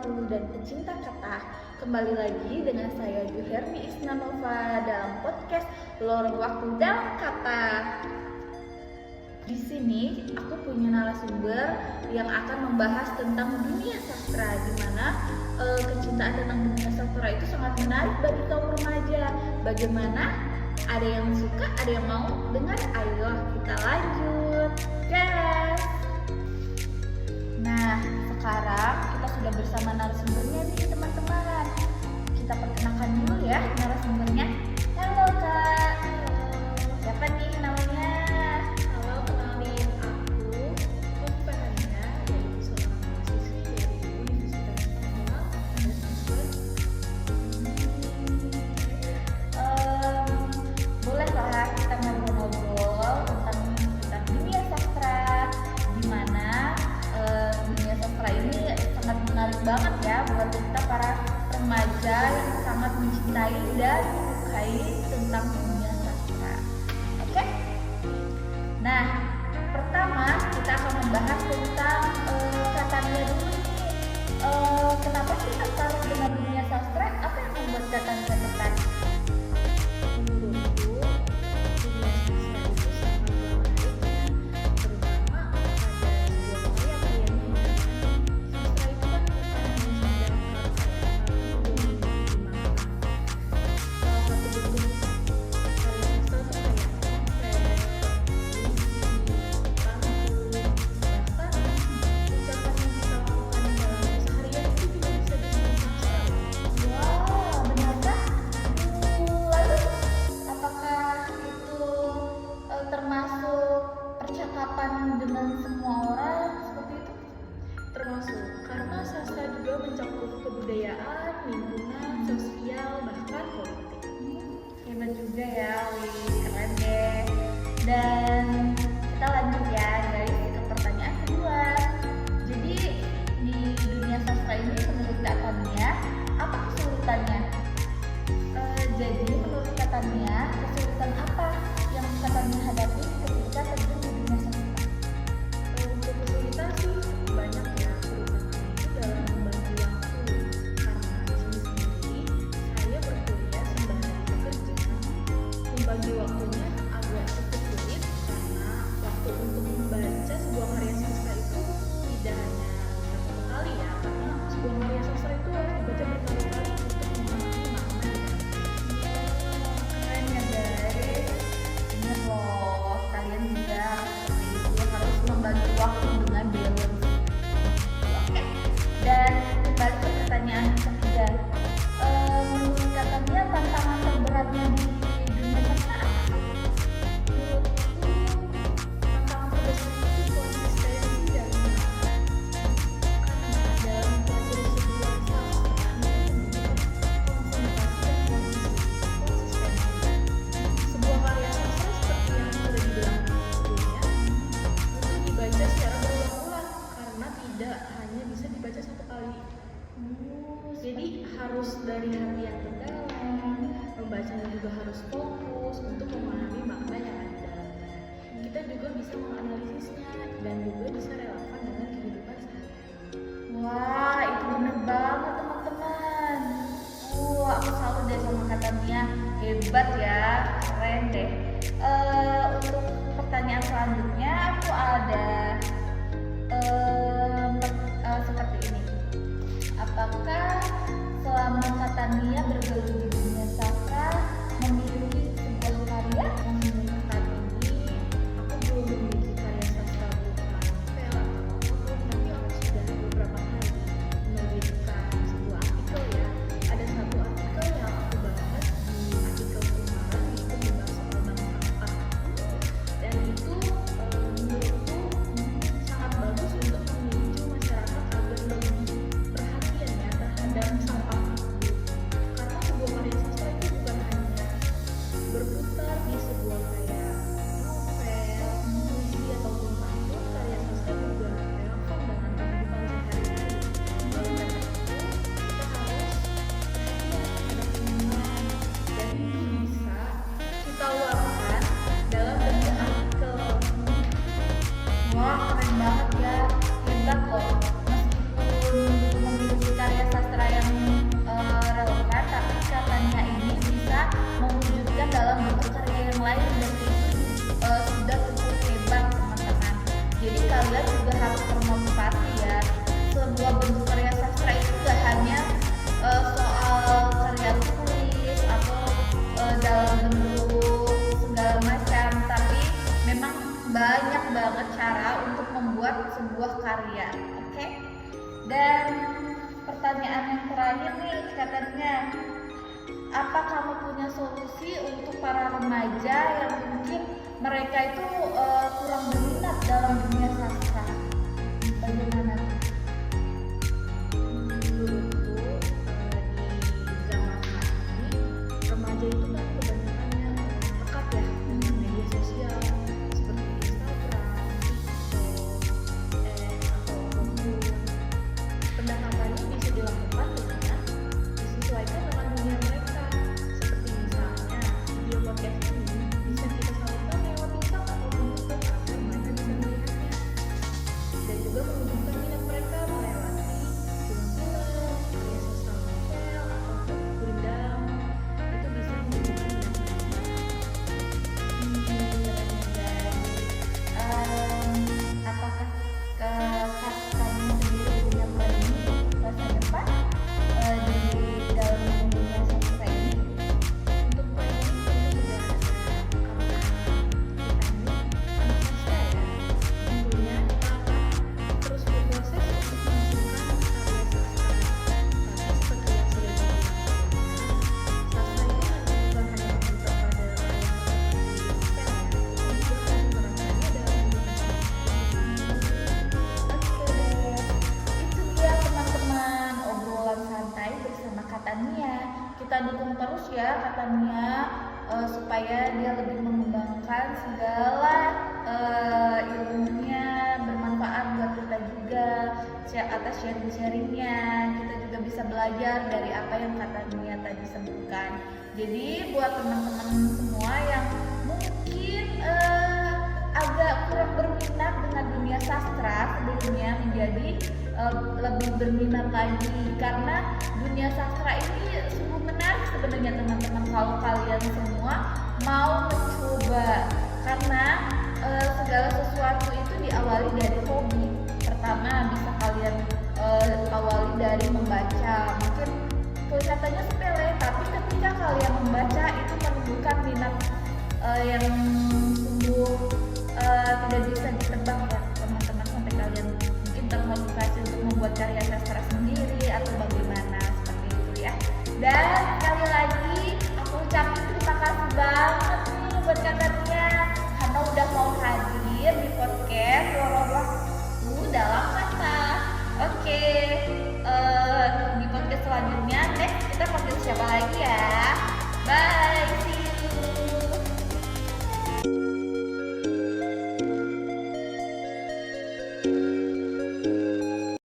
waktu dan pecinta kata. Kembali lagi dengan saya Juherni Isnanova dalam podcast Lorong Waktu dalam Kata. Di sini aku punya narasumber yang akan membahas tentang dunia sastra, di mana kecintaan tentang dunia sastra itu sangat menarik bagi kaum remaja. Bagaimana? Ada yang suka, ada yang mau dengar? Ayo kita lanjut, guys. Nah, sekarang kita sudah bersama narasumbernya nih teman-teman. Kita perkenalkan dulu ya narasumbernya. Halo Kak. Siapa nih namanya? Halo, kenalin aku Farhania, yaitu seorang mahasiswi dari Universitas Nasional pada semester. Boleh lah kita ngobrol-ngobrol tentang dunia sastra, di mana dunia sastra ini sangat menarik banget ya buat kita para remaja yang sangat mencintai dan menyukai tentang dunia sastra. Oke? Nah, pertama kita akan membahas tentang Katania dulu nih. Kenapa sih tertarik dengan dunia sastra? Apa yang membuat Katania tertarik? Menurutku, dunia sastra itu sangat menarik, terutama pada sebuah karya-karyanya. Sastra itu kan bukan hanya sekedar karya, tapi juga dimaknai. Salah satu bentuk karya sastra itu kayak Wah, benarkah? Lalu apakah itu termasuk percakapan dengan semua orang seperti itu? termasuk karena sastra juga mencakup kebudayaan, lingkungan, sosial, bahkan politik. Hebat juga ya, wih, keren deh. Dan kita lanjut ya guys ke pertanyaan kedua. Jadi di dunia sastra ini menurut Kak Tania, apa kesulitannya? Jadi menurut Kak Tania, kesulitan apa yang Kak Tania hadapi ketika terjun di dunia sastra? Untuk kesulitan sih banyak ya, terutama itu dalam membagi waktu. Karena di sini sendiri saya berkuliah sembari bekerja. Membagi waktunya agak cukup sulit karena waktu untuk membaca sebuah karya sastra itu tidak hanya bisa satu kali ya, karena sebuah karya sastra itu harus dibaca berkali-kali untuk memahami makna. Keren ya guys. Ingat loh, kalian juga seperti itu harus membagi waktu dengan balance. Oke. Dan kembali ke pertanyaan ketiga. Menurut Kak Tania, tantangan terberatnya di dunia sastra apa sih? Tantangan terbesar itu konsistensi dan semangat. Karena dalam belajar sebuah sastra itu membutuhkan konsentrasi dan konsistensi. Sebuah karya sastra seperti yang sudah dibilang sebelumnya itu dibaca secara berulang-ulang karena tidak hanya bisa dibaca satu kali. Jadi harus dari hati yang terdalam, membacanya juga harus fokus untuk memahami makna yang ada di dalamnya. Kita juga bisa menganalisisnya dan juga bisa relevan dengan kehidupan sehari-hari. Wah, itu bener banget teman-teman. Aku salut deh sama Kak Tania. Hebat ya, keren deh. Untuk pertanyaan selanjutnya aku ada seperti ini. Apakah selama Kak Tania bergaul di dunia sastra memiliki sebuah karya yang menurut Kak Ini aku belum memiliki karya sastra berupa novel atau apapun, tapi aku sudah beberapa kali menerbitkan sebuah artikel ya. Ada satu artikel yang aku bahas di artikel kemarin, yaitu membahas soal bank sampah. Dan itu menurutku sangat bagus untuk memicu masyarakat agar lebih perhatian ya terhadap sampah tersebut. Karena sebuah karya sastra itu banyak banget cara untuk membuat sebuah karya, oke? Dan pertanyaan yang terakhir nih katanya, apa kamu punya solusi untuk para remaja yang mungkin mereka itu kurang berminat dalam dunia sastra? Bagaimana? Menurutku di zaman saat ini remaja itu kan kebanyakan yang dekat ya dengan media sosial seperti Instagram, TikTok, atau apapun. Pendekatannya bisa dilakukan dengan disesuaikan dengan dunia mereka. Seperti misalnya video podcast ini bisa kita salurkan lewat TikTok atau YouTube agar mereka bisa melihatnya. Dan juga menunjukkan minat mereka melewati film-film, karya sosial novel, atau buku dalam. Itu bisa menunjukkan minat Apakah kamu sendiri punya planning untuk masa depan di dalam dunia sastra ini? untuk planning tentu tidak ada karena kita ini anak sastra ya. Tentunya kita akan terus berproses untuk menghasilkan karya sastra. Tapi seperti yang sudah dibilang sebelumnya, sastra itu bukan hanya terbatas pada layar di novel ya, tapi juga akan menerapkannya dalam kehidupan Oke, itu dia teman-teman obrolan santai bersama Kak Tania. Kita dukung terus ya Kak Tania supaya dia lebih mengembangkan segala ilmunya, bermanfaat buat kita juga atas sharing-sharingnya. Kita juga bisa belajar dari apa yang Kak Tania tadi sebutkan. Jadi buat teman-teman semua yang mungkin agak kurang berminat dengan dunia sastra, sebelumnya menjadi lebih berminat lagi, karena dunia sastra ini sungguh menarik sebenarnya teman-teman kalau kalian semua mau mencoba, karena segala sesuatu itu diawali dari hobi. Pertama bisa kalian awali dari membaca, mungkin kelihatannya sepele, tapi ketika kalian membaca itu menunjukkan minat yang sungguh tidak bisa ditebak ya teman-teman, sampai kalian mungkin termotivasi untuk membuat karya sastra sendiri atau bagaimana, seperti itu ya. Dan sekali lagi aku ucapin terima kasih banget nih buat Kak Tania karena udah mau hadir di podcast